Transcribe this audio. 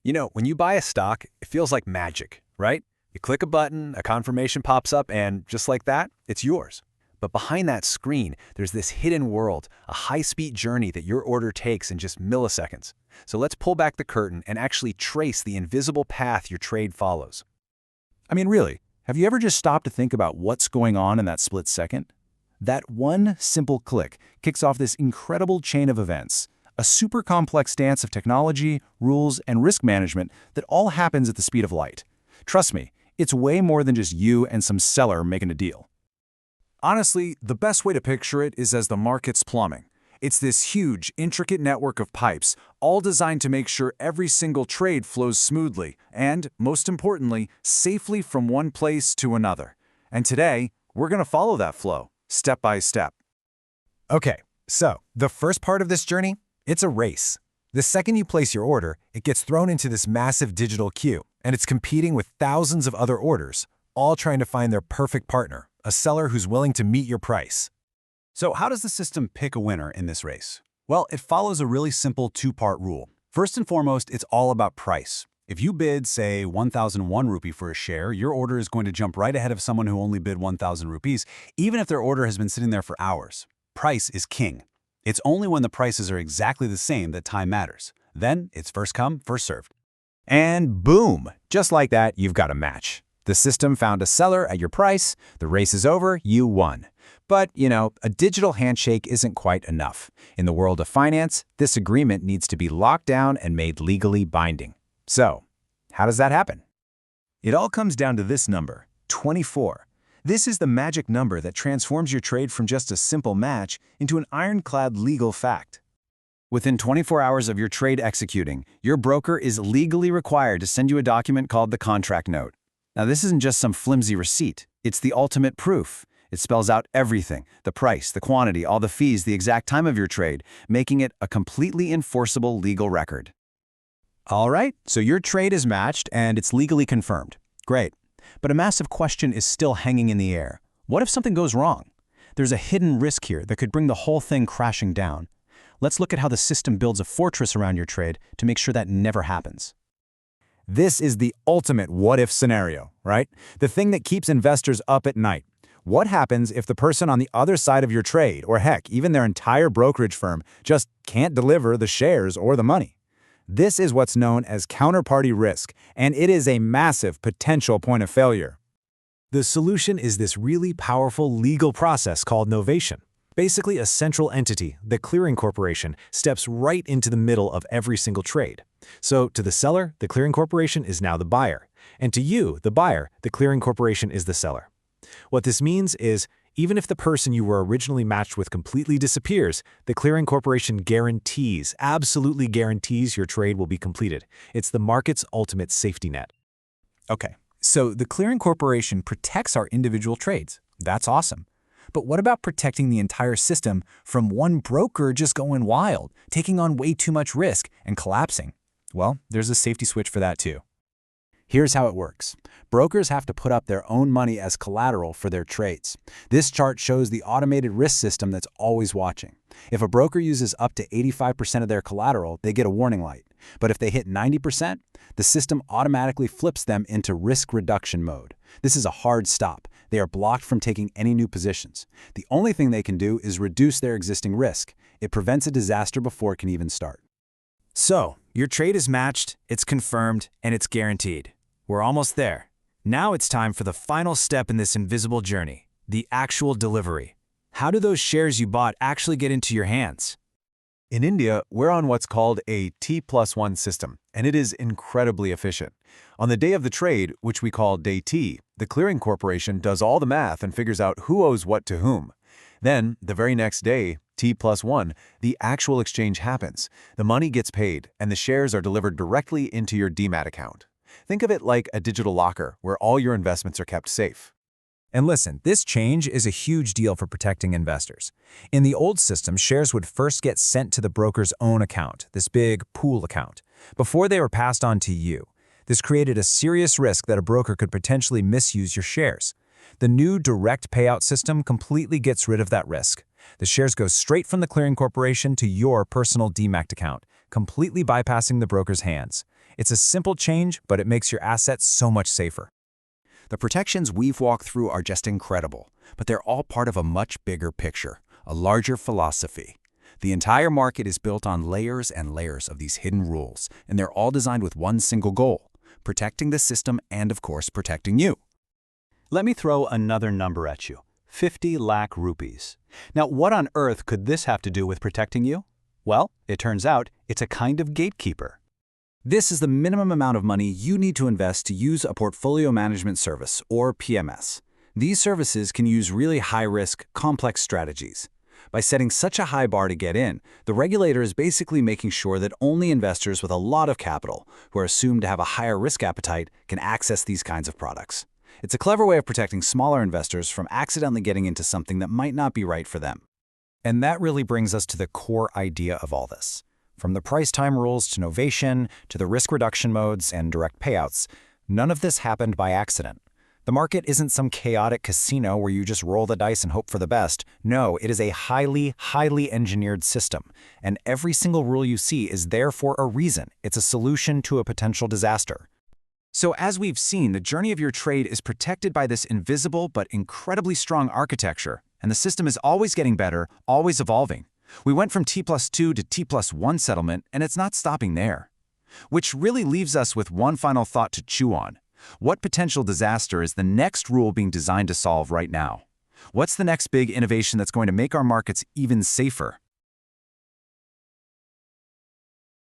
You know, when you buy a stock, it feels like magic, right? You click a button, a confirmation pops up, and just like that, it's yours. But behind that screen, there's this hidden world, a high-speed journey that your order takes in just milliseconds. So let's pull back the curtain and actually trace the invisible path your trade follows. I mean, really, have you ever just stopped to think about what's going on in that split second? That one simple click kicks off this incredible chain of events, a super complex dance of technology, rules, and risk management that all happens at the speed of light. Trust me, it's way more than just you and some seller making a deal. Honestly, the best way to picture it is as the market's plumbing. It's this huge, intricate network of pipes, all designed to make sure every single trade flows smoothly and, most importantly, safely from one place to another. And today, we're going to follow that flow, step by step. Okay, so the first part of this journey, it's a race. The second you place your order, it gets thrown into this massive digital queue, and it's competing with thousands of other orders, all trying to find their perfect partner, a seller who's willing to meet your price. So how does the system pick a winner in this race? Well, it follows a really simple two-part rule. First and foremost, it's all about price. If you bid, say, 1,001 rupee for a share, your order is going to jump right ahead of someone who only bid 1,000 rupees, even if their order has been sitting there for hours. Price is king. It's only when the prices are exactly the same that time matters. Then it's first come, first served. And boom! Just like that, you've got a match. The system found a seller at your price, the race is over, you won. But, you know, a digital handshake isn't quite enough. In the world of finance, this agreement needs to be locked down and made legally binding. So, how does that happen? It all comes down to this number, 24. This is the magic number that transforms your trade from just a simple match into an ironclad legal fact. Within 24 hours of your trade executing, your broker is legally required to send you a document called the contract note. Now, this isn't just some flimsy receipt. It's the ultimate proof. It spells out everything, the price, the quantity, all the fees, the exact time of your trade, making it a completely enforceable legal record. All right, so your trade is matched and it's legally confirmed. Great. But a massive question is still hanging in the air. What if something goes wrong? There's a hidden risk here that could bring the whole thing crashing down. Let's look at how the system builds a fortress around your trade to make sure that never happens. This is the ultimate what-if scenario, right? The thing that keeps investors up at night. What happens if the person on the other side of your trade, or heck, even their entire brokerage firm, just can't deliver the shares or the money? This is what's known as counterparty risk, and it is a massive potential point of failure. The solution is this really powerful legal process called novation. Basically, a central entity, the clearing corporation, steps right into the middle of every single trade. So to the seller, the clearing corporation is now the buyer. And to you, the buyer, the clearing corporation is the seller. What this means is, even if the person you were originally matched with completely disappears, the clearing corporation guarantees, absolutely guarantees your trade will be completed. It's the market's ultimate safety net. Okay, so the clearing corporation protects our individual trades. That's awesome. But what about protecting the entire system from one broker just going wild, taking on way too much risk and collapsing? Well, there's a safety switch for that too. Here's how it works. Brokers have to put up their own money as collateral for their trades. This chart shows the automated risk system that's always watching. If a broker uses up to 85% of their collateral, they get a warning light. But if they hit 90%, the system automatically flips them into risk reduction mode. This is a hard stop. They are blocked from taking any new positions. The only thing they can do is reduce their existing risk. It prevents a disaster before it can even start. So, your trade is matched, it's confirmed, and it's guaranteed. We're almost there. Now it's time for the final step in this invisible journey, the actual delivery. How do those shares you bought actually get into your hands? In India, we're on what's called a T+1 system, and it is incredibly efficient. On the day of the trade, which we call day T, the clearing corporation does all the math and figures out who owes what to whom. Then, the very next day, T+1, the actual exchange happens. The money gets paid, and the shares are delivered directly into your demat account. Think of it like a digital locker where all your investments are kept safe. And listen, this change is a huge deal for protecting investors. In the old system, shares would first get sent to the broker's own account, this big pool account, before they were passed on to you. This created a serious risk that a broker could potentially misuse your shares. The new direct payout system completely gets rid of that risk. The shares go straight from the clearing corporation to your personal demat account, completely bypassing the broker's hands. It's a simple change, but it makes your assets so much safer. The protections we've walked through are just incredible, but they're all part of a much bigger picture, a larger philosophy. The entire market is built on layers and layers of these hidden rules, and they're all designed with one single goal: protecting the system and, of course, protecting you. Let me throw another number at you. 50 lakh rupees. Now, what on earth could this have to do with protecting you? Well, it turns out it's a kind of gatekeeper. This is the minimum amount of money you need to invest to use a portfolio management service, or PMS. These services can use really high-risk, complex strategies. By setting such a high bar to get in, the regulator is basically making sure that only investors with a lot of capital, who are assumed to have a higher risk appetite, can access these kinds of products. It's a clever way of protecting smaller investors from accidentally getting into something that might not be right for them. And that really brings us to the core idea of all this. From the price time rules to novation, to the risk reduction modes and direct payouts, none of this happened by accident. The market isn't some chaotic casino where you just roll the dice and hope for the best. No, it is a highly engineered system. And every single rule you see is there for a reason. It's a solution to a potential disaster. So as we've seen, the journey of your trade is protected by this invisible but incredibly strong architecture, and the system is always getting better, always evolving. We went from T+2 to T+1 settlement, and it's not stopping there. Which really leaves us with one final thought to chew on. What potential disaster is the next rule being designed to solve right now? What's the next big innovation that's going to make our markets even safer?